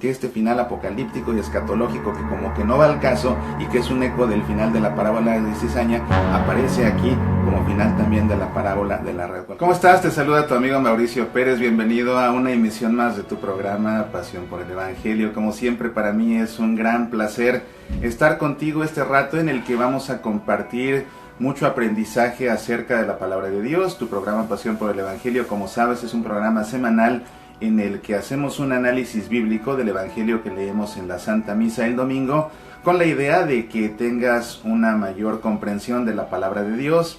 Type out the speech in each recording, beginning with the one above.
Que este final apocalíptico y escatológico que como que no va al caso y que es un eco del final de la parábola de cizaña, aparece aquí como final también de la parábola de la red. ¿Cómo estás? Te saluda tu amigo Mauricio Pérez, bienvenido a una emisión más de tu programa Pasión por el Evangelio. Como siempre, para mí es un gran placer estar contigo este rato en el que vamos a compartir mucho aprendizaje acerca de la palabra de Dios. Tu programa Pasión por el Evangelio, como sabes, es un programa semanal en el que hacemos un análisis bíblico del Evangelio que leemos en la Santa Misa el domingo, con la idea de que tengas una mayor comprensión de la palabra de Dios,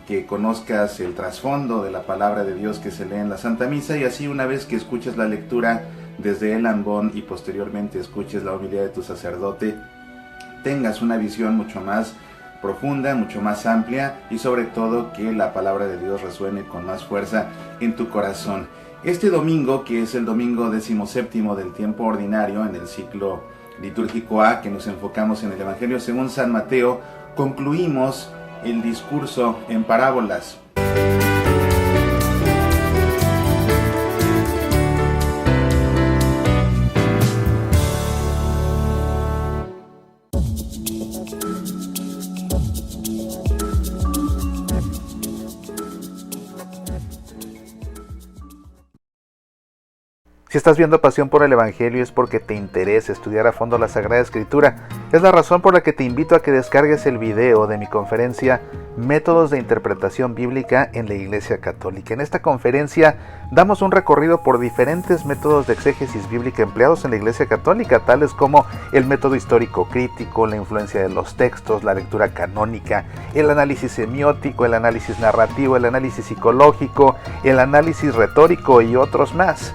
que conozcas el trasfondo de la palabra de Dios que se lee en la Santa Misa, y así una vez que escuches la lectura desde el ambón y posteriormente escuches la homilía de tu sacerdote, tengas una visión mucho más profunda, mucho más amplia, y sobre todo que la palabra de Dios resuene con más fuerza en tu corazón. Este domingo, que es el domingo 17º del tiempo ordinario en el ciclo litúrgico A, que nos enfocamos en el Evangelio según San Mateo, concluimos el discurso en parábolas. Si estás viendo Pasión por el Evangelio es porque te interesa estudiar a fondo la Sagrada Escritura. Es la razón por la que te invito a que descargues el video de mi conferencia Métodos de Interpretación Bíblica en la Iglesia Católica. En esta conferencia damos un recorrido por diferentes métodos de exégesis bíblica empleados en la Iglesia Católica, tales como el método histórico crítico, la influencia de los textos, la lectura canónica, el análisis semiótico, el análisis narrativo, el análisis psicológico, el análisis retórico y otros más.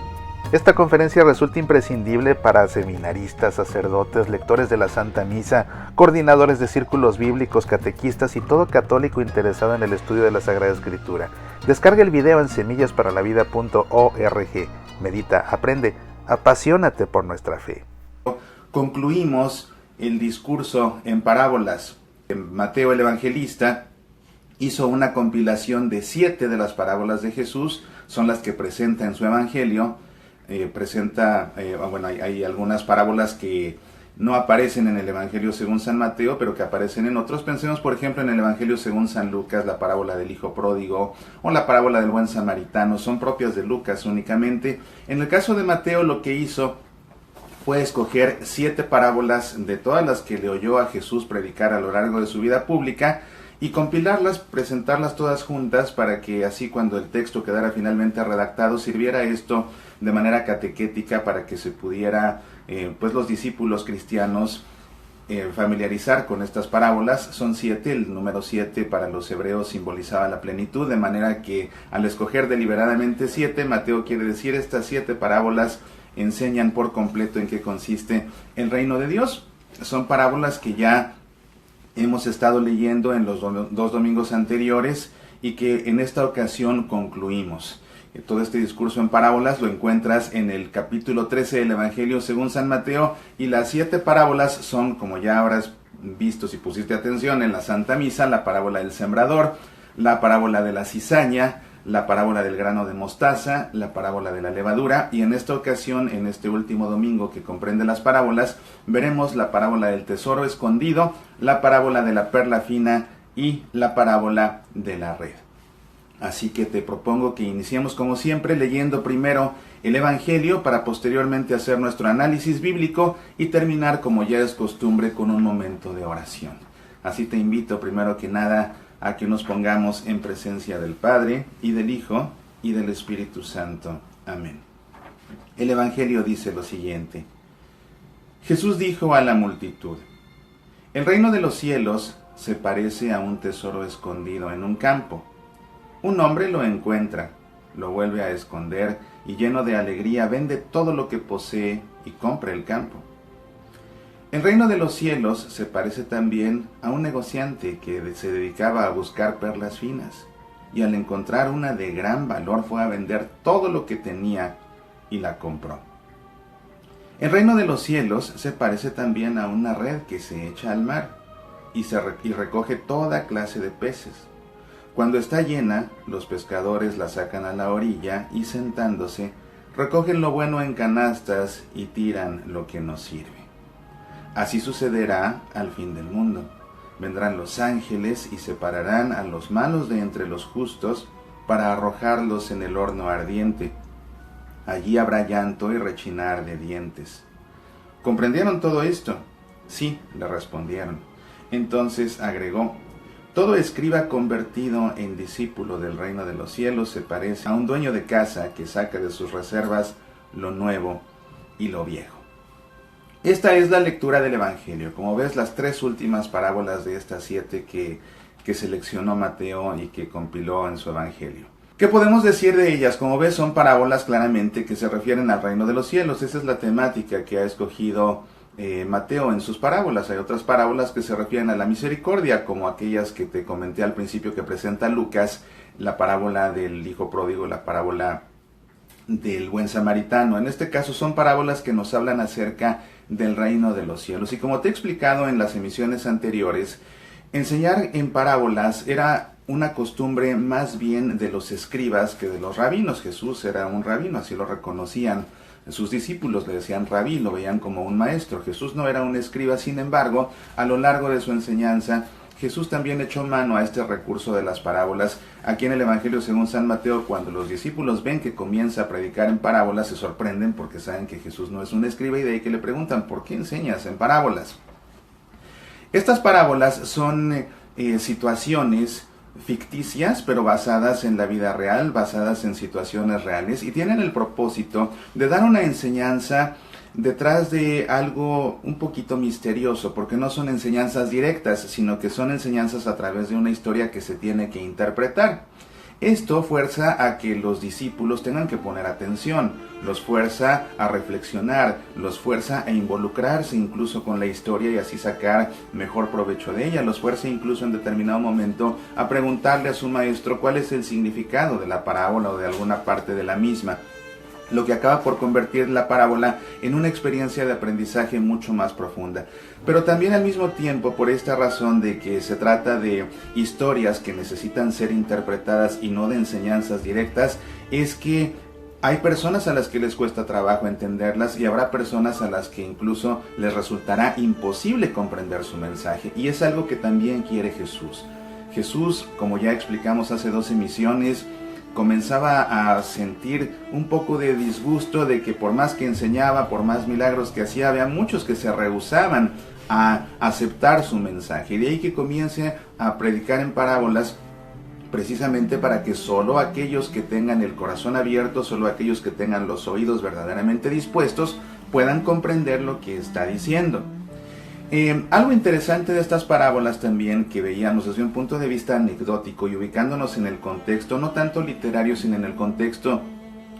Esta conferencia resulta imprescindible para seminaristas, sacerdotes, lectores de la Santa Misa, coordinadores de círculos bíblicos, catequistas y todo católico interesado en el estudio de la Sagrada Escritura. Descarga el video en semillasparalavida.org. Medita, aprende, apasionate por nuestra fe. Concluimos el discurso en parábolas. Mateo el Evangelista hizo una compilación de 7 de las parábolas de Jesús, son las que presenta en su Evangelio. Hay algunas parábolas que no aparecen en el Evangelio según San Mateo, pero que aparecen en otros. Pensemos, por ejemplo, en el Evangelio según San Lucas, la parábola del hijo pródigo o la parábola del buen samaritano, son propias de Lucas únicamente. En el caso de Mateo, lo que hizo fue escoger 7 parábolas de todas las que le oyó a Jesús predicar a lo largo de su vida pública y compilarlas, presentarlas todas juntas para que así cuando el texto quedara finalmente redactado sirviera esto de manera catequética para que se pudiera los discípulos cristianos familiarizar con estas parábolas. Son 7, el número 7 para los hebreos simbolizaba la plenitud, de manera que al escoger deliberadamente 7, Mateo quiere decir estas 7 parábolas enseñan por completo en qué consiste el reino de Dios. Son parábolas que ya hemos estado leyendo en los 2 domingos anteriores y que en esta ocasión concluimos. Todo este discurso en parábolas lo encuentras en el capítulo 13 del Evangelio según San Mateo, y las 7 parábolas son, como ya habrás visto si pusiste atención en la Santa Misa, la parábola del sembrador, la parábola de la cizaña, la parábola del grano de mostaza, la parábola de la levadura, y en esta ocasión, en este último domingo que comprende las parábolas, veremos la parábola del tesoro escondido, la parábola de la perla fina y la parábola de la red. Así que te propongo que iniciemos como siempre leyendo primero el Evangelio para posteriormente hacer nuestro análisis bíblico y terminar, como ya es costumbre, con un momento de oración. Así te invito primero que nada a que nos pongamos en presencia del Padre y del Hijo y del Espíritu Santo. Amén. El Evangelio dice lo siguiente: Jesús dijo a la multitud: el reino de los cielos se parece a un tesoro escondido en un campo. Un hombre lo encuentra, lo vuelve a esconder y lleno de alegría vende todo lo que posee y compra el campo. El reino de los cielos se parece también a un negociante que se dedicaba a buscar perlas finas y al encontrar una de gran valor fue a vender todo lo que tenía y la compró. El reino de los cielos se parece también a una red que se echa al mar y recoge toda clase de peces. Cuando está llena, los pescadores la sacan a la orilla y sentándose, recogen lo bueno en canastas y tiran lo que no sirve. Así sucederá al fin del mundo. Vendrán los ángeles y separarán a los malos de entre los justos para arrojarlos en el horno ardiente. Allí habrá llanto y rechinar de dientes. ¿Comprendieron todo esto? Sí, le respondieron. Entonces agregó: todo escriba convertido en discípulo del reino de los cielos se parece a un dueño de casa que saca de sus reservas lo nuevo y lo viejo. Esta es la lectura del Evangelio. Como ves, las 3 últimas parábolas de estas 7 que seleccionó Mateo y que compiló en su Evangelio. ¿Qué podemos decir de ellas? Como ves, son parábolas claramente que se refieren al reino de los cielos. Esa es la temática que ha escogido Mateo en sus parábolas. Hay otras parábolas que se refieren a la misericordia, como aquellas que te comenté al principio que presenta Lucas, la parábola del hijo pródigo, la parábola del buen samaritano. En este caso son parábolas que nos hablan acerca del reino de los cielos. Y como te he explicado en las emisiones anteriores, enseñar en parábolas era una costumbre más bien de los escribas que de los rabinos. Jesús era un rabino, así lo reconocían sus discípulos, le decían rabí, lo veían como un maestro. Jesús no era un escriba, sin embargo, a lo largo de su enseñanza, Jesús también echó mano a este recurso de las parábolas. Aquí en el Evangelio según San Mateo, cuando los discípulos ven que comienza a predicar en parábolas, se sorprenden porque saben que Jesús no es un escriba y de ahí que le preguntan: ¿por qué enseñas en parábolas? Estas parábolas son situaciones ficticias, pero basadas en la vida real, basadas en situaciones reales, y tienen el propósito de dar una enseñanza detrás de algo un poquito misterioso, porque no son enseñanzas directas, sino que son enseñanzas a través de una historia que se tiene que interpretar. Esto fuerza a que los discípulos tengan que poner atención, los fuerza a reflexionar, los fuerza a involucrarse incluso con la historia y así sacar mejor provecho de ella, los fuerza incluso en determinado momento a preguntarle a su maestro cuál es el significado de la parábola o de alguna parte de la misma, lo que acaba por convertir la parábola en una experiencia de aprendizaje mucho más profunda. Pero también al mismo tiempo, por esta razón de que se trata de historias que necesitan ser interpretadas y no de enseñanzas directas, es que hay personas a las que les cuesta trabajo entenderlas y habrá personas a las que incluso les resultará imposible comprender su mensaje. Y es algo que también quiere Jesús. Jesús, como ya explicamos hace 2 emisiones, comenzaba a sentir un poco de disgusto de que por más que enseñaba, por más milagros que hacía, había muchos que se rehusaban a aceptar su mensaje. Y de ahí que comience a predicar en parábolas, precisamente para que solo aquellos que tengan el corazón abierto, solo aquellos que tengan los oídos verdaderamente dispuestos, puedan comprender lo que está diciendo. Algo interesante de estas parábolas también que veíamos desde un punto de vista anecdótico y ubicándonos en el contexto, no tanto literario, sino en el contexto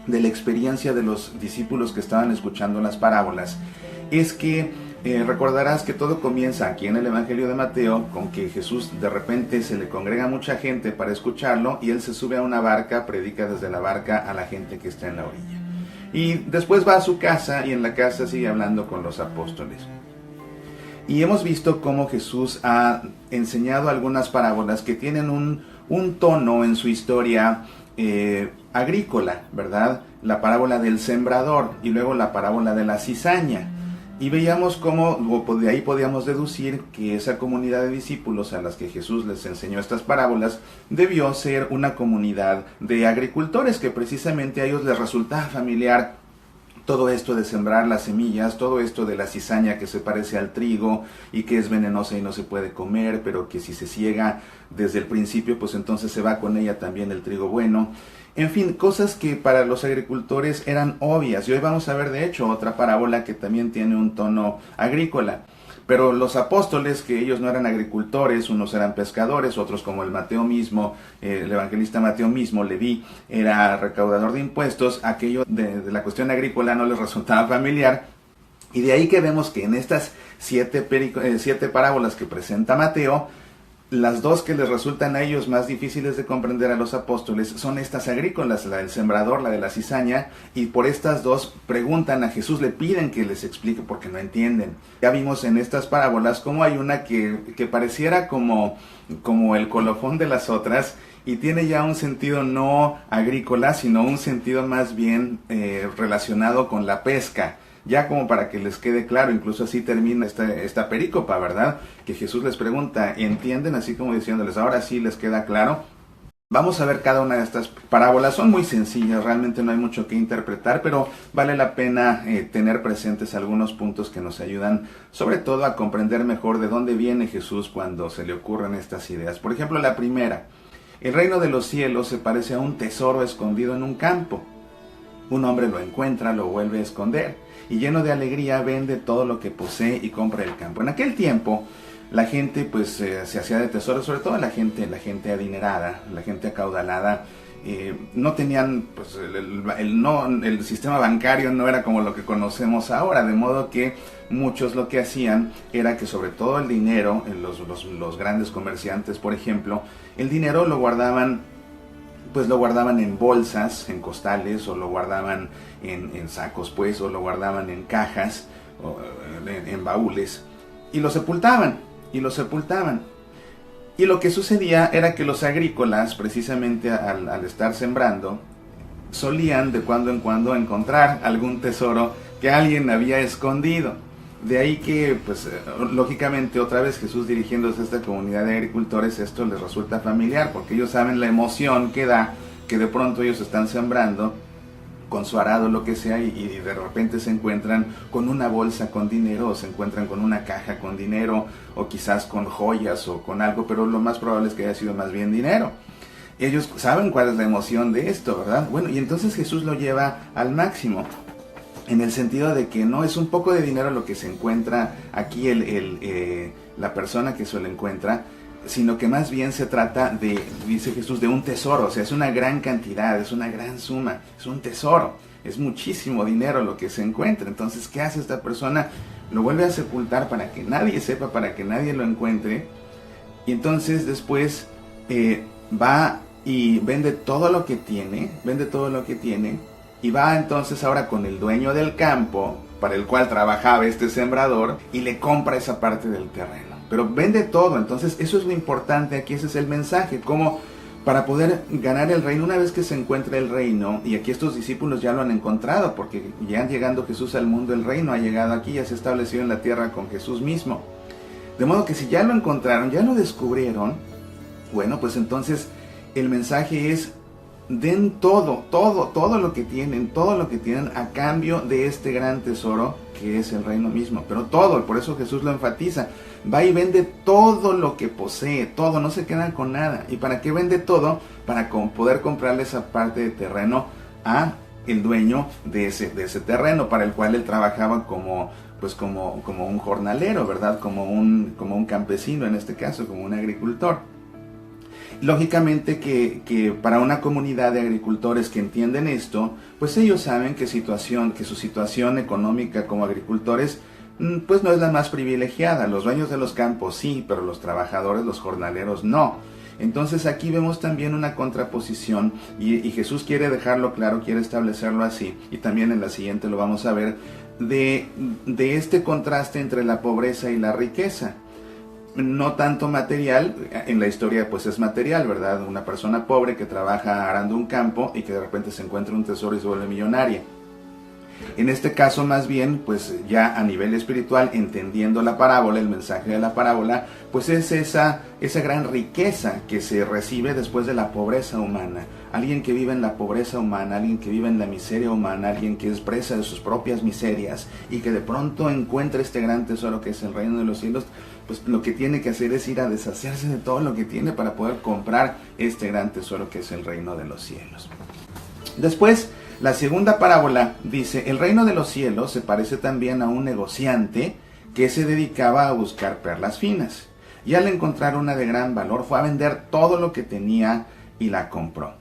de la experiencia de los discípulos que estaban escuchando las parábolas, es que recordarás que todo comienza aquí en el Evangelio de Mateo con que Jesús de repente se le congrega mucha gente para escucharlo y él se sube a una barca, predica desde la barca a la gente que está en la orilla. Y después va a su casa y en la casa sigue hablando con los apóstoles. Y hemos visto cómo Jesús ha enseñado algunas parábolas que tienen un tono en su historia agrícola, ¿verdad? La parábola del sembrador y luego la parábola de la cizaña. Y veíamos cómo, de ahí podíamos deducir que esa comunidad de discípulos a las que Jesús les enseñó estas parábolas debió ser una comunidad de agricultores, que precisamente a ellos les resultaba familiar todo esto de sembrar las semillas, todo esto de la cizaña que se parece al trigo y que es venenosa y no se puede comer, pero que si se ciega desde el principio, pues entonces se va con ella también el trigo bueno. En fin, cosas que para los agricultores eran obvias. Y hoy vamos a ver de hecho otra parábola que también tiene un tono agrícola. Pero los apóstoles, que ellos no eran agricultores, unos eran pescadores, otros como el Mateo mismo, el evangelista Mateo mismo, Leví, era recaudador de impuestos, aquello de la cuestión agrícola no les resultaba familiar. Y de ahí que vemos que en estas 7 parábolas que presenta Mateo, las 2 que les resultan a ellos más difíciles de comprender a los apóstoles son estas agrícolas, la del sembrador, la de la cizaña, y por estas 2 preguntan a Jesús, le piden que les explique porque no entienden. Ya vimos en estas parábolas cómo hay una que pareciera como el colofón de las otras, y tiene ya un sentido no agrícola, sino un sentido más bien relacionado con la pesca. Ya como para que les quede claro, incluso así termina esta perícopa, ¿verdad? Que Jesús les pregunta, ¿entienden? Así como diciéndoles, ahora sí les queda claro. Vamos a ver cada una de estas parábolas, son muy sencillas, realmente no hay mucho que interpretar, pero vale la pena tener presentes algunos puntos que nos ayudan sobre todo a comprender mejor de dónde viene Jesús cuando se le ocurren estas ideas. Por ejemplo, la primera, el reino de los cielos se parece a un tesoro escondido en un campo. Un hombre lo encuentra, lo vuelve a esconder y lleno de alegría vende todo lo que posee y compra el campo. En aquel tiempo la gente pues se hacía de tesoro, sobre todo la gente adinerada, la gente acaudalada, no tenían pues el sistema bancario no era como lo que conocemos ahora, de modo que muchos lo que hacían era que sobre todo el dinero, los grandes comerciantes por ejemplo, el dinero lo guardaban en bolsas, en costales, o lo guardaban en sacos, pues, o lo guardaban en cajas, o en baúles, y lo sepultaban. Y lo que sucedía era que los agrícolas, precisamente al estar sembrando, solían de cuando en cuando encontrar algún tesoro que alguien había escondido. De ahí que, pues, lógicamente, otra vez Jesús dirigiéndose a esta comunidad de agricultores, esto les resulta familiar, porque ellos saben la emoción que da, que de pronto ellos están sembrando con su arado, lo que sea, y de repente se encuentran con una bolsa con dinero, o se encuentran con una caja con dinero, o quizás con joyas o con algo, pero lo más probable es que haya sido más bien dinero. Ellos saben cuál es la emoción de esto, ¿verdad? Bueno, y entonces Jesús lo lleva al máximo, en el sentido de que no es un poco de dinero lo que se encuentra aquí la persona que se lo encuentra, sino que más bien se trata de, dice Jesús, de un tesoro. O sea, es una gran cantidad, es una gran suma, es un tesoro, es muchísimo dinero lo que se encuentra. Entonces, ¿qué hace esta persona? Lo vuelve a sepultar para que nadie sepa, para que nadie lo encuentre, y entonces después va y vende todo lo que tiene, y va entonces ahora con el dueño del campo, para el cual trabajaba este sembrador, y le compra esa parte del terreno. Pero vende todo, entonces eso es lo importante aquí, ese es el mensaje, como para poder ganar el reino, una vez que se encuentra el reino, y aquí estos discípulos ya lo han encontrado, porque ya llegando Jesús al mundo, el reino ha llegado aquí, ya se ha establecido en la tierra con Jesús mismo. De modo que si ya lo encontraron, ya lo descubrieron, bueno, pues entonces el mensaje es: den todo lo que tienen a cambio de este gran tesoro que es el reino mismo. Pero todo, por eso Jesús lo enfatiza, va y vende todo lo que posee, todo, no se quedan con nada. ¿Y para qué vende todo? Para poder comprarle esa parte de terreno a el dueño de ese terreno, para el cual él trabajaba como un jornalero, ¿verdad? Como un campesino en este caso, como un agricultor. Lógicamente que para una comunidad de agricultores que entienden esto, pues ellos saben que su situación económica como agricultores pues no es la más privilegiada. Los dueños de los campos sí, pero los trabajadores, los jornaleros no. Entonces aquí vemos también una contraposición y Jesús quiere dejarlo claro, quiere establecerlo así, y también en la siguiente lo vamos a ver, de este contraste entre la pobreza y la riqueza. No tanto material, en la historia pues es material, ¿verdad? Una persona pobre que trabaja arando un campo y que de repente se encuentra un tesoro y se vuelve millonaria. En este caso más bien, pues ya a nivel espiritual, entendiendo la parábola, el mensaje de la parábola, pues es esa gran riqueza que se recibe después de la pobreza humana. Alguien que vive en la pobreza humana, alguien que vive en la miseria humana, alguien que es presa de sus propias miserias y que de pronto encuentra este gran tesoro que es el reino de los cielos, pues lo que tiene que hacer es ir a deshacerse de todo lo que tiene para poder comprar este gran tesoro que es el reino de los cielos. Después, la segunda parábola dice: el reino de los cielos se parece también a un negociante que se dedicaba a buscar perlas finas, y al encontrar una de gran valor fue a vender todo lo que tenía y la compró.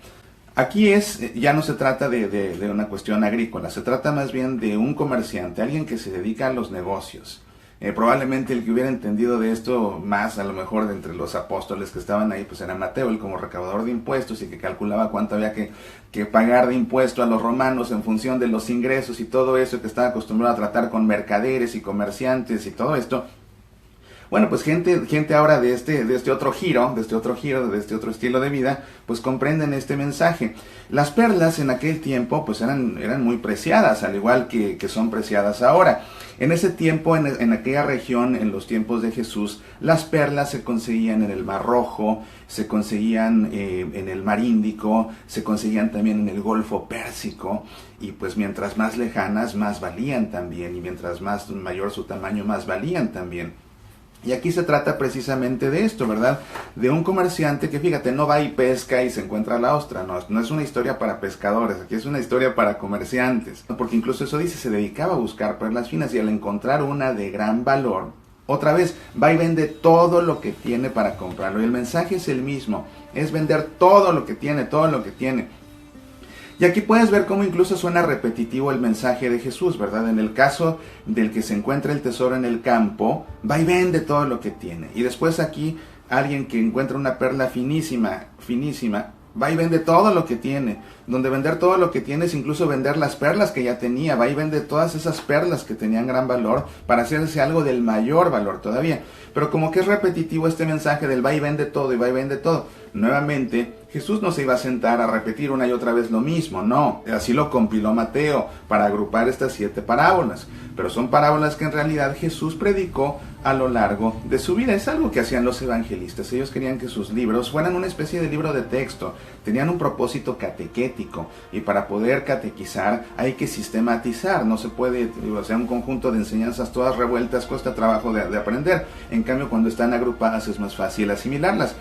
Aquí ya no se trata de una cuestión agrícola, se trata más bien de un comerciante, alguien que se dedica a los negocios. Probablemente el que hubiera entendido de esto más, a lo mejor de entre los apóstoles que estaban ahí, pues era Mateo, él como recaudador de impuestos y que calculaba cuánto había que pagar de impuesto a los romanos en función de los ingresos y todo eso, que estaba acostumbrado a tratar con mercaderes y comerciantes y todo esto. Bueno, pues gente ahora de este otro giro, de este otro estilo de vida, pues comprenden este mensaje. Las perlas en aquel tiempo pues eran muy preciadas, al igual que son preciadas ahora. En ese tiempo, en aquella región, en los tiempos de Jesús, las perlas se conseguían en el Mar Rojo, se conseguían en el Mar Índico, se conseguían también en el Golfo Pérsico, y pues mientras más lejanas, más valían también, y mientras mayor su tamaño, más valían también. Y aquí se trata precisamente de esto, ¿verdad? De un comerciante que, fíjate, no va y pesca y se encuentra la ostra. No es una historia para pescadores, aquí es una historia para comerciantes. Porque incluso eso dice, se dedicaba a buscar perlas finas y al encontrar una de gran valor, otra vez va y vende todo lo que tiene para comprarlo. Y el mensaje es el mismo, es vender todo lo que tiene, todo lo que tiene. Y aquí puedes ver cómo incluso suena repetitivo el mensaje de Jesús, ¿verdad? En el caso del que se encuentra el tesoro en el campo, va y vende todo lo que tiene. Y después aquí, alguien que encuentra una perla finísima, va y vende todo lo que tiene. Donde vender todo lo que tiene es incluso vender las perlas que ya tenía. Va y vende todas esas perlas que tenían gran valor para hacerse algo del mayor valor todavía. Pero como que es repetitivo este mensaje del va y vende todo y va y vende todo. Nuevamente, Jesús no se iba a sentar a repetir una y otra vez lo mismo, no. Así lo compiló Mateo para agrupar estas 7 parábolas. Pero son parábolas que en realidad Jesús predicó a lo largo de su vida. Es algo que hacían los evangelistas. Ellos querían que sus libros fueran una especie de libro de texto. Tenían un propósito catequético. Y para poder catequizar hay que sistematizar. No se puede, o sea, un conjunto de enseñanzas todas revueltas cuesta trabajo de aprender. En cambio, cuando están agrupadas es más fácil asimilarlas.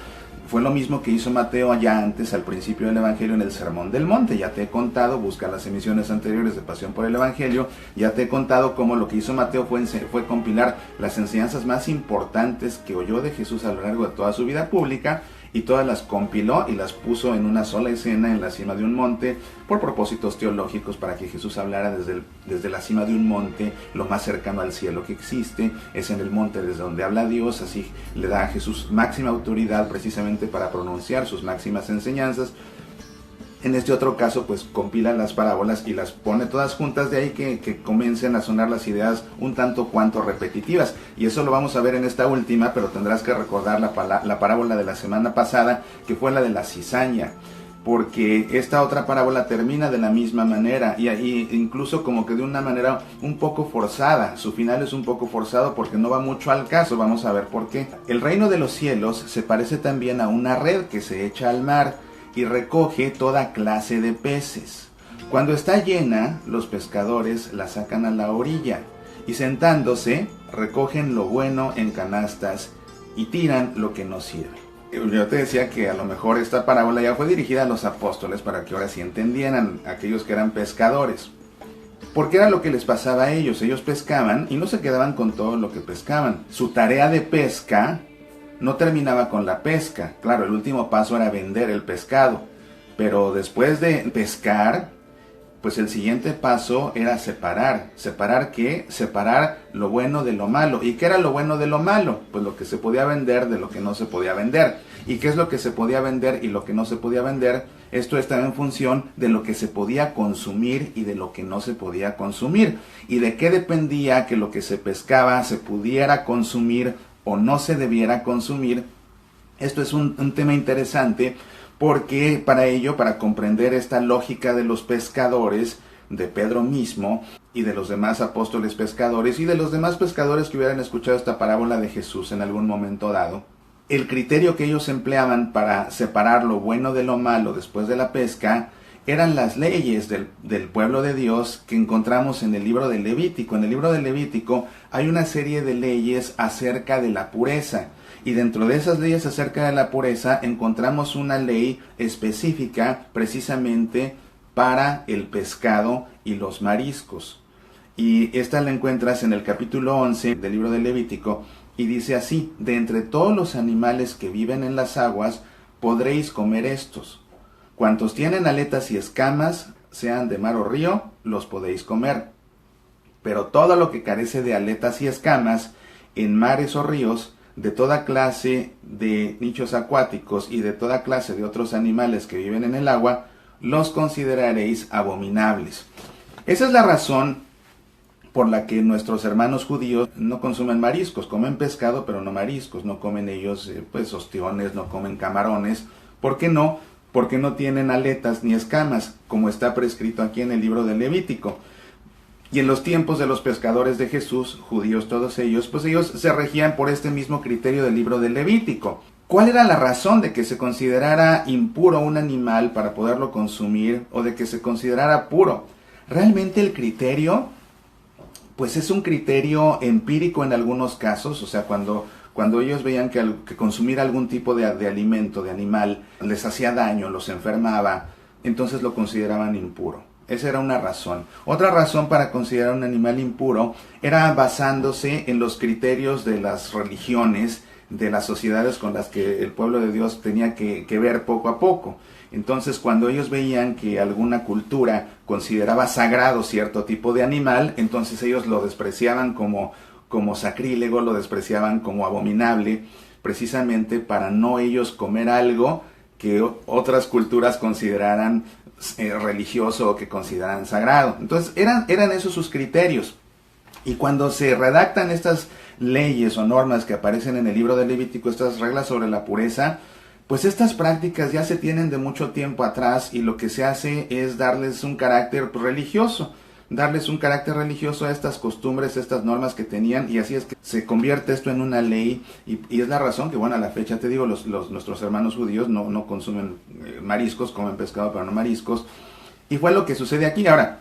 Fue lo mismo que hizo Mateo allá antes, al principio del Evangelio, en el Sermón del Monte. Ya te he contado, busca las emisiones anteriores de Pasión por el Evangelio, ya te he contado cómo lo que hizo Mateo fue compilar las enseñanzas más importantes que oyó de Jesús a lo largo de toda su vida pública, y todas las compiló y las puso en una sola escena en la cima de un monte por propósitos teológicos, para que Jesús hablara desde la cima de un monte, lo más cercano al cielo que existe. Es en el monte desde donde habla Dios, así le da a Jesús máxima autoridad precisamente para pronunciar sus máximas enseñanzas. En este otro caso, pues compila las parábolas y las pone todas juntas, de ahí que comiencen a sonar las ideas un tanto cuanto repetitivas. Y eso lo vamos a ver en esta última, pero tendrás que recordar la parábola de la semana pasada, que fue la de la cizaña. Porque esta otra parábola termina de la misma manera, y incluso como que de una manera un poco forzada. Su final es un poco forzado porque no va mucho al caso. Vamos a ver por qué. El reino de los cielos se parece también a una red que se echa al mar y recoge toda clase de peces. Cuando está llena, los pescadores la sacan a la orilla y, sentándose, recogen lo bueno en canastas y tiran lo que no sirve. Yo te decía que a lo mejor esta parábola ya fue dirigida a los apóstoles para que ahora sí entendieran, aquellos que eran pescadores. Porque era lo que les pasaba a ellos. Ellos pescaban y no se quedaban con todo lo que pescaban. Su tarea de pesca no terminaba con la pesca. Claro, el último paso era vender el pescado. Pero después de pescar, pues el siguiente paso era separar. ¿Separar qué? Separar lo bueno de lo malo. ¿Y qué era lo bueno de lo malo? Pues lo que se podía vender de lo que no se podía vender. ¿Y qué es lo que se podía vender y lo que no se podía vender? Esto estaba en función de lo que se podía consumir y de lo que no se podía consumir. ¿Y de qué dependía que lo que se pescaba se pudiera consumir o no se debiera consumir? Esto es un tema interesante, porque para comprender esta lógica de los pescadores, de Pedro mismo y de los demás apóstoles pescadores y de los demás pescadores que hubieran escuchado esta parábola de Jesús en algún momento dado, el criterio que ellos empleaban para separar lo bueno de lo malo después de la pesca eran las leyes del pueblo de Dios que encontramos en el libro de Levítico. En el libro de Levítico hay una serie de leyes acerca de la pureza. Y dentro de esas leyes acerca de la pureza encontramos una ley específica precisamente para el pescado y los mariscos. Y esta la encuentras en el capítulo 11 del libro de Levítico, y dice así: de entre todos los animales que viven en las aguas podréis comer estos. Cuantos tienen aletas y escamas, sean de mar o río, los podéis comer. Pero todo lo que carece de aletas y escamas, en mares o ríos, de toda clase de nichos acuáticos y de toda clase de otros animales que viven en el agua, los consideraréis abominables. Esa es la razón por la que nuestros hermanos judíos no consumen mariscos, comen pescado pero no mariscos, no comen ellos pues ostiones, no comen camarones. ¿Por qué no? Porque no tienen aletas ni escamas, como está prescrito aquí en el libro de Levítico. Y en los tiempos de los pescadores de Jesús, judíos todos ellos, pues ellos se regían por este mismo criterio del libro de Levítico. ¿Cuál era la razón de que se considerara impuro un animal para poderlo consumir o de que se considerara puro? Realmente el criterio, pues es un criterio empírico en algunos casos, o sea, cuando ellos veían que consumir algún tipo de alimento, de animal, les hacía daño, los enfermaba, entonces lo consideraban impuro. Esa era una razón. Otra razón para considerar un animal impuro era basándose en los criterios de las religiones, de las sociedades con las que el pueblo de Dios tenía que ver poco a poco. Entonces, cuando ellos veían que alguna cultura consideraba sagrado cierto tipo de animal, entonces ellos lo despreciaban como sacrílego, lo despreciaban como abominable, precisamente para no ellos comer algo que otras culturas consideraran religioso o que consideraran sagrado. Entonces, eran esos sus criterios. Y cuando se redactan estas leyes o normas que aparecen en el libro de Levítico, estas reglas sobre la pureza, pues estas prácticas ya se tienen de mucho tiempo atrás y lo que se hace es darles un carácter religioso a estas costumbres, estas normas que tenían, y así es que se convierte esto en una ley y es la razón que, bueno, a la fecha, te digo, nuestros hermanos judíos no consumen mariscos, comen pescado pero no mariscos, y fue lo que sucede aquí. Ahora,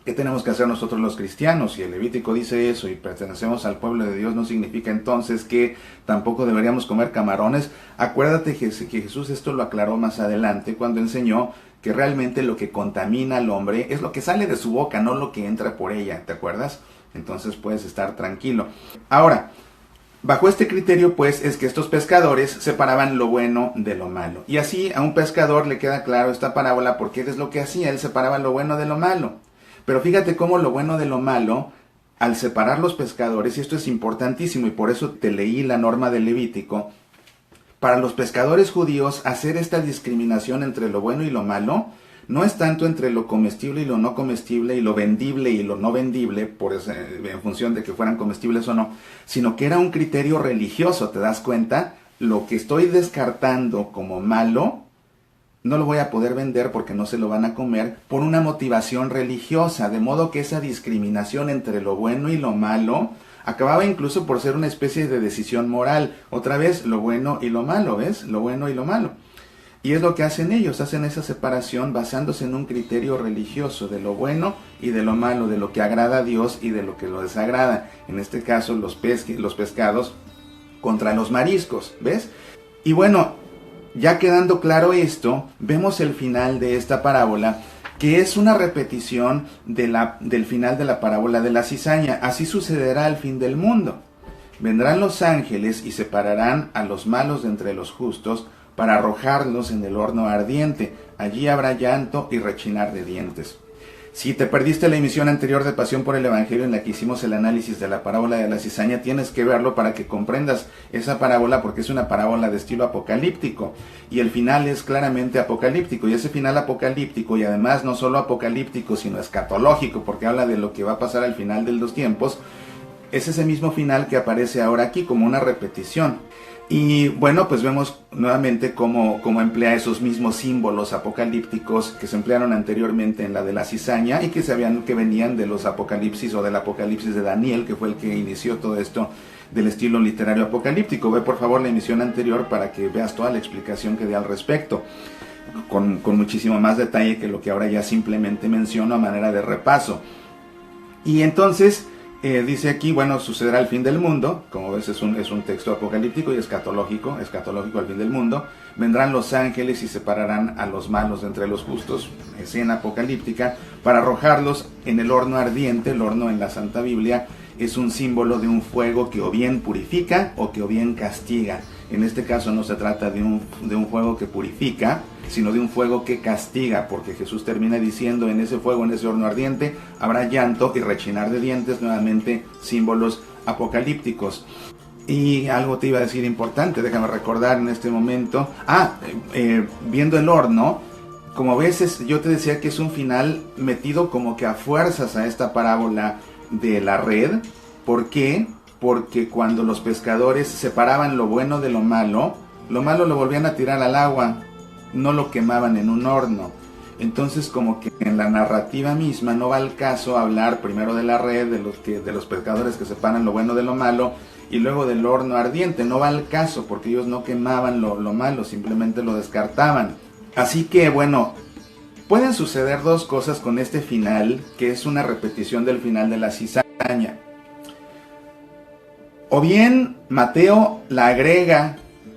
¿qué tenemos que hacer nosotros los cristianos? Si el Levítico dice eso y pertenecemos al pueblo de Dios, no significa entonces que tampoco deberíamos comer camarones. Acuérdate que Jesús esto lo aclaró más adelante cuando enseñó que realmente lo que contamina al hombre es lo que sale de su boca, no lo que entra por ella, ¿te acuerdas? Entonces puedes estar tranquilo. Ahora, bajo este criterio, pues, es que estos pescadores separaban lo bueno de lo malo. Y así a un pescador le queda claro esta parábola porque es lo que hacía, él separaba lo bueno de lo malo. Pero fíjate cómo lo bueno de lo malo, al separar los pescadores, y esto es importantísimo y por eso te leí la norma del Levítico, para los pescadores judíos hacer esta discriminación entre lo bueno y lo malo no es tanto entre lo comestible y lo no comestible y lo vendible y lo no vendible, en función de que fueran comestibles o no, sino que era un criterio religioso, ¿te das cuenta? Lo que estoy descartando como malo no lo voy a poder vender porque no se lo van a comer por una motivación religiosa, de modo que esa discriminación entre lo bueno y lo malo acababa incluso por ser una especie de decisión moral. Otra vez, lo bueno y lo malo, ¿ves? Lo bueno y lo malo. Y es lo que hacen ellos, hacen esa separación basándose en un criterio religioso de lo bueno y de lo malo, de lo que agrada a Dios y de lo que lo desagrada. En este caso, los pescados contra los mariscos, ¿ves? Y bueno, ya quedando claro esto, vemos el final de esta parábola, que es una repetición del final de la parábola de la cizaña. Así sucederá al fin del mundo. Vendrán los ángeles y separarán a los malos de entre los justos para arrojarlos en el horno ardiente. Allí habrá llanto y rechinar de dientes. Si te perdiste la emisión anterior de Pasión por el Evangelio, en la que hicimos el análisis de la parábola de la cizaña, tienes que verlo para que comprendas esa parábola, porque es una parábola de estilo apocalíptico y el final es claramente apocalíptico, y ese final apocalíptico, y además no solo apocalíptico sino escatológico, porque habla de lo que va a pasar al final de los tiempos, es ese mismo final que aparece ahora aquí como una repetición. Y bueno, pues vemos nuevamente cómo emplea esos mismos símbolos apocalípticos que se emplearon anteriormente en la de la cizaña y que venían de los apocalipsis o del apocalipsis de Daniel, que fue el que inició todo esto del estilo literario apocalíptico. Ve por favor la emisión anterior para que veas toda la explicación que di al respecto, con muchísimo más detalle que lo que ahora ya simplemente menciono a manera de repaso. Y entonces dice aquí, bueno, sucederá el fin del mundo. Como ves, es un texto apocalíptico y escatológico al fin del mundo. Vendrán los ángeles y separarán a los malos de entre los justos, escena apocalíptica, para arrojarlos en el horno ardiente. El horno en la Santa Biblia es un símbolo de un fuego que o bien purifica o que o bien castiga. En este caso no se trata de un fuego que purifica, sino de un fuego que castiga, porque Jesús termina diciendo: en ese fuego, en ese horno ardiente, habrá llanto y rechinar de dientes, nuevamente símbolos apocalípticos. Y algo te iba a decir importante, déjame recordar en este momento. Viendo el horno, como ves, yo te decía que es un final metido como que a fuerzas a esta parábola de la red. ¿Por qué? Porque cuando los pescadores separaban lo bueno de lo malo lo volvían a tirar al agua, no lo quemaban en un horno. Entonces, como que en la narrativa misma no va al caso hablar primero de la red, de los pescadores que separan lo bueno de lo malo, y luego del horno ardiente. No va al caso, porque ellos no quemaban lo malo, simplemente lo descartaban. Así que, bueno, pueden suceder dos cosas con este final, que es una repetición del final de la cizaña. O bien Mateo la agrega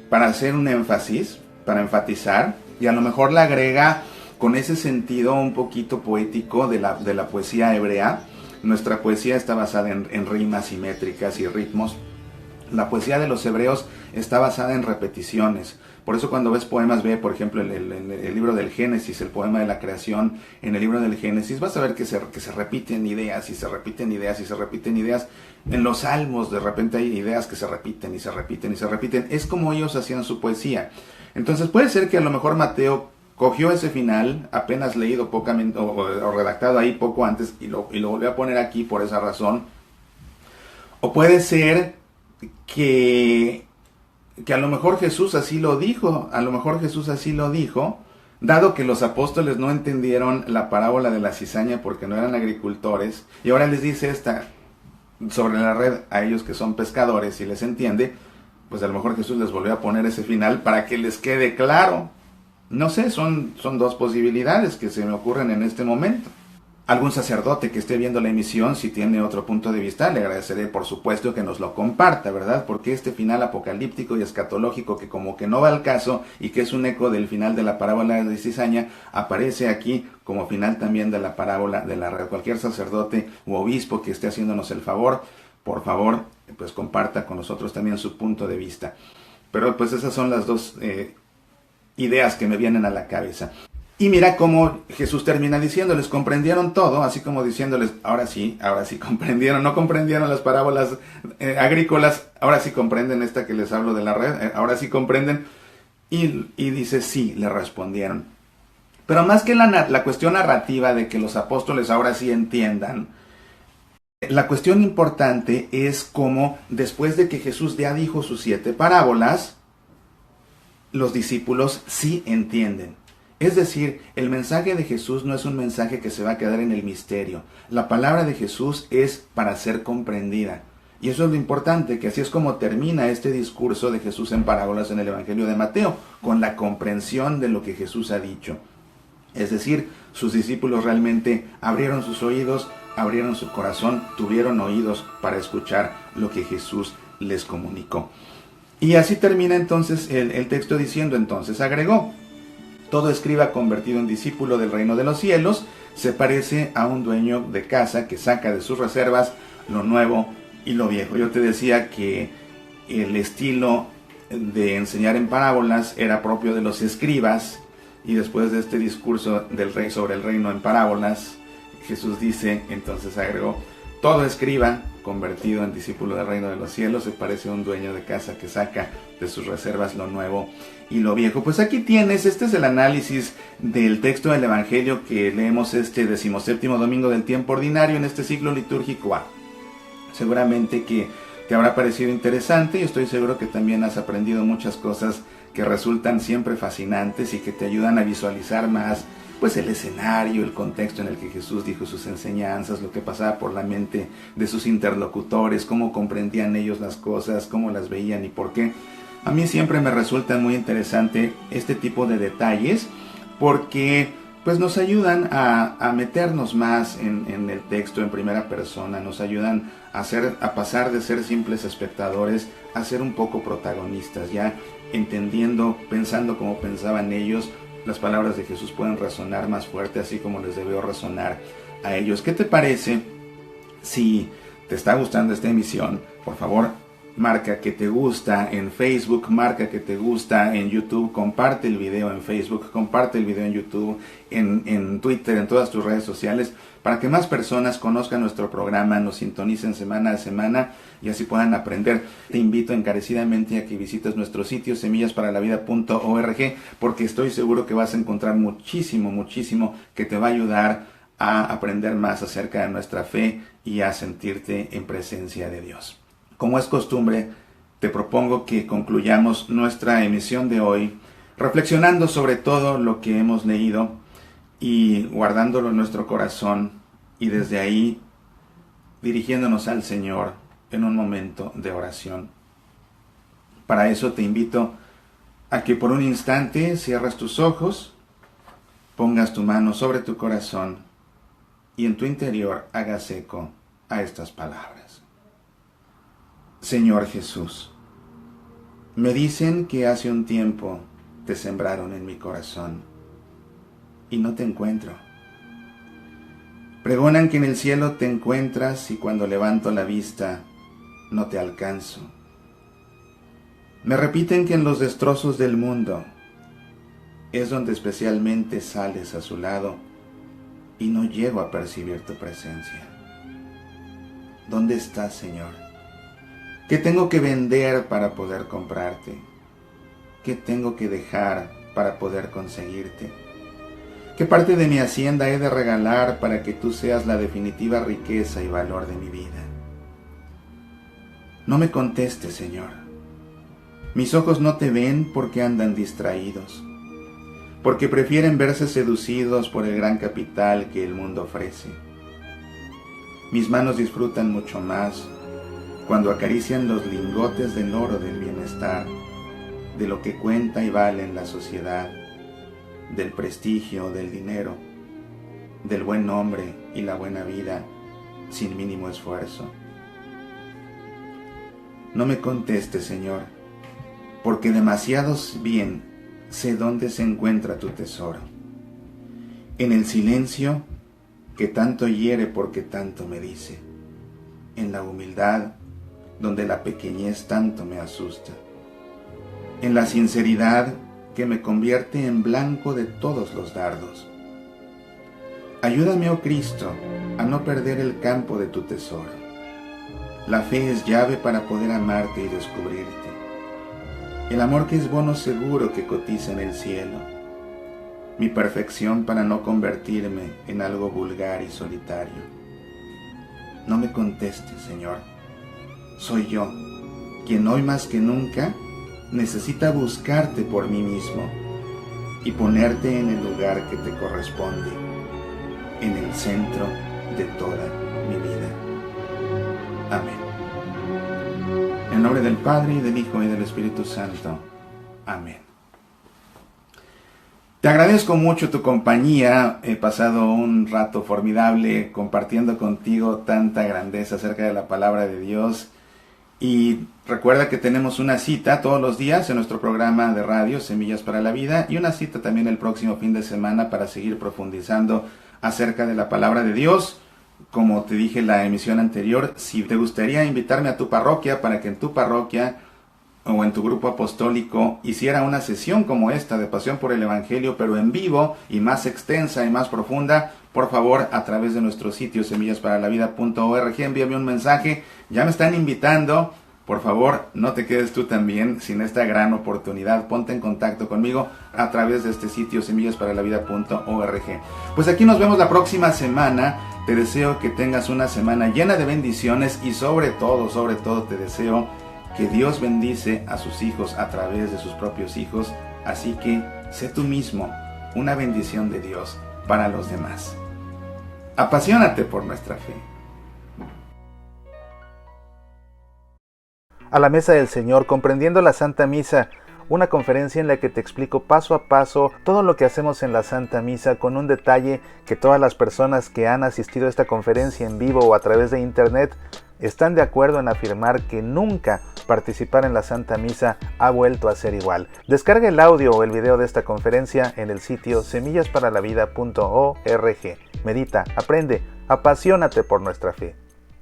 para hacer un énfasis, para enfatizar, y a lo mejor la agrega con ese sentido un poquito poético de la poesía hebrea. Nuestra poesía está basada en rimas simétricas y ritmos. La poesía de los hebreos está basada en repeticiones. Por eso cuando ves poemas, ve por ejemplo el libro del Génesis, el poema de la creación. En el libro del Génesis vas a ver que se repiten ideas y se repiten ideas y se repiten ideas. En los salmos de repente hay ideas que se repiten y se repiten y se repiten. Es como ellos hacían su poesía. Entonces puede ser que a lo mejor Mateo cogió ese final, apenas leído o redactado ahí poco antes, y lo volvió a poner aquí por esa razón. O puede ser que a lo mejor Jesús así lo dijo, dado que los apóstoles no entendieron la parábola de la cizaña porque no eran agricultores, y ahora les dice esta sobre la red a ellos que son pescadores y les entiende, pues a lo mejor Jesús les volvió a poner ese final para que les quede claro. No sé, son dos posibilidades que se me ocurren en este momento. Algún sacerdote que esté viendo la emisión, si tiene otro punto de vista, le agradeceré por supuesto que nos lo comparta, ¿verdad? Porque este final apocalíptico y escatológico que como que no va al caso y que es un eco del final de la parábola de la cizaña, aparece aquí como final también de la parábola de la red. Cualquier sacerdote u obispo que esté haciéndonos el favor, por favor, pues comparta con nosotros también su punto de vista. Pero pues esas son las dos ideas que me vienen a la cabeza. Y mira cómo Jesús termina diciéndoles, comprendieron todo, así como diciéndoles, ahora sí comprendieron, no comprendieron las parábolas agrícolas, ahora sí comprenden esta que les hablo de la red, ahora sí comprenden, y dice, sí, le respondieron. Pero más que la cuestión narrativa de que los apóstoles ahora sí entiendan, la cuestión importante es cómo después de que Jesús ya dijo sus 7 parábolas, los discípulos sí entienden. Es decir, el mensaje de Jesús no es un mensaje que se va a quedar en el misterio. La palabra de Jesús es para ser comprendida. Y eso es lo importante, que así es como termina este discurso de Jesús en parábolas en el Evangelio de Mateo, con la comprensión de lo que Jesús ha dicho. Es decir, sus discípulos realmente abrieron sus oídos, abrieron su corazón, tuvieron oídos para escuchar lo que Jesús les comunicó. Y así termina entonces el texto diciendo, entonces agregó, todo escriba convertido en discípulo del reino de los cielos se parece a un dueño de casa que saca de sus reservas lo nuevo y lo viejo. Yo te decía que el estilo de enseñar en parábolas era propio de los escribas, y después de este discurso del rey sobre el reino en parábolas, Jesús dice, entonces agregó, todo escriba convertido en discípulo del reino de los cielos se parece a un dueño de casa que saca de sus reservas lo nuevo y lo viejo. Pues aquí tienes, este es el análisis del texto del Evangelio que leemos este 17º domingo del tiempo ordinario en este ciclo litúrgico A. Seguramente que te habrá parecido interesante y estoy seguro que también has aprendido muchas cosas que resultan siempre fascinantes y que te ayudan a visualizar más pues el escenario, el contexto en el que Jesús dijo sus enseñanzas, lo que pasaba por la mente de sus interlocutores, cómo comprendían ellos las cosas, cómo las veían y por qué. A mí siempre me resulta muy interesante este tipo de detalles porque pues nos ayudan a meternos más en el texto en primera persona, nos ayudan a pasar de ser simples espectadores a ser un poco protagonistas, ya entendiendo, pensando como pensaban ellos. Las palabras de Jesús pueden resonar más fuerte, así como les debió resonar a ellos. ¿Qué te parece si te está gustando esta emisión? Por favor, marca que te gusta en Facebook, marca que te gusta en YouTube, comparte el video en Facebook, comparte el video en YouTube, en Twitter, en todas tus redes sociales, para que más personas conozcan nuestro programa, nos sintonicen semana a semana y así puedan aprender. Te invito encarecidamente a que visites nuestro sitio semillasparalavida.org porque estoy seguro que vas a encontrar muchísimo que te va a ayudar a aprender más acerca de nuestra fe y a sentirte en presencia de Dios. Como es costumbre, te propongo que concluyamos nuestra emisión de hoy reflexionando sobre todo lo que hemos leído y guardándolo en nuestro corazón y desde ahí dirigiéndonos al Señor en un momento de oración. Para eso te invito a que por un instante cierres tus ojos, pongas tu mano sobre tu corazón y en tu interior hagas eco a estas palabras. Señor Jesús, me dicen que hace un tiempo te sembraron en mi corazón y no te encuentro. Pregonan que en el cielo te encuentras y cuando levanto la vista no te alcanzo. Me repiten que en los destrozos del mundo es donde especialmente sales a su lado y no llego a percibir tu presencia. ¿Dónde estás, Señor? ¿Qué tengo que vender para poder comprarte? ¿Qué tengo que dejar para poder conseguirte? ¿Qué parte de mi hacienda he de regalar para que tú seas la definitiva riqueza y valor de mi vida? No me contestes, Señor. Mis ojos no te ven porque andan distraídos, porque prefieren verse seducidos por el gran capital que el mundo ofrece. Mis manos disfrutan mucho más cuando acarician los lingotes del oro del bienestar, de lo que cuenta y vale en la sociedad, del prestigio, del dinero, del buen nombre y la buena vida sin mínimo esfuerzo. No me contestes, Señor, porque demasiados bien sé dónde se encuentra tu tesoro. En el silencio que tanto hiere porque tanto me dice. En la humildad donde la pequeñez tanto me asusta. En la sinceridad que me convierte en blanco de todos los dardos. Ayúdame, oh Cristo, a no perder el campo de tu tesoro. La fe es llave para poder amarte y descubrirte. El amor que es bono seguro que cotiza en el cielo. Mi perfección para no convertirme en algo vulgar y solitario. No me contestes, Señor. Soy yo, quien hoy más que nunca necesita buscarte por mí mismo y ponerte en el lugar que te corresponde, en el centro de toda mi vida. Amén. En el nombre del Padre, y del Hijo, y del Espíritu Santo. Amén. Te agradezco mucho tu compañía. He pasado un rato formidable compartiendo contigo tanta grandeza acerca de la palabra de Dios. Y recuerda que tenemos una cita todos los días en nuestro programa de radio Semillas para la Vida y una cita también el próximo fin de semana para seguir profundizando acerca de la palabra de Dios. Como te dije en la emisión anterior, si te gustaría invitarme a tu parroquia para que en tu parroquia o en tu grupo apostólico hiciera una sesión como esta de Pasión por el Evangelio, pero en vivo y más extensa y más profunda, por favor, a través de nuestro sitio semillasparalavida.org, envíame un mensaje. Ya me están invitando. Por favor, no te quedes tú también sin esta gran oportunidad. Ponte en contacto conmigo a través de este sitio semillasparalavida.org. Pues aquí nos vemos la próxima semana. Te deseo que tengas una semana llena de bendiciones y sobre todo te deseo que Dios bendice a sus hijos a través de sus propios hijos. Así que sé tú mismo una bendición de Dios para los demás. Apasionate por nuestra fe. A la Mesa del Señor, comprendiendo la Santa Misa, una conferencia en la que te explico paso a paso todo lo que hacemos en la Santa Misa, con un detalle que todas las personas que han asistido a esta conferencia en vivo o a través de internet están de acuerdo en afirmar que nunca participar en la Santa Misa ha vuelto a ser igual. Descarga el audio o el video de esta conferencia en el sitio semillasparalavida.org. Medita, aprende, apasionate por nuestra fe.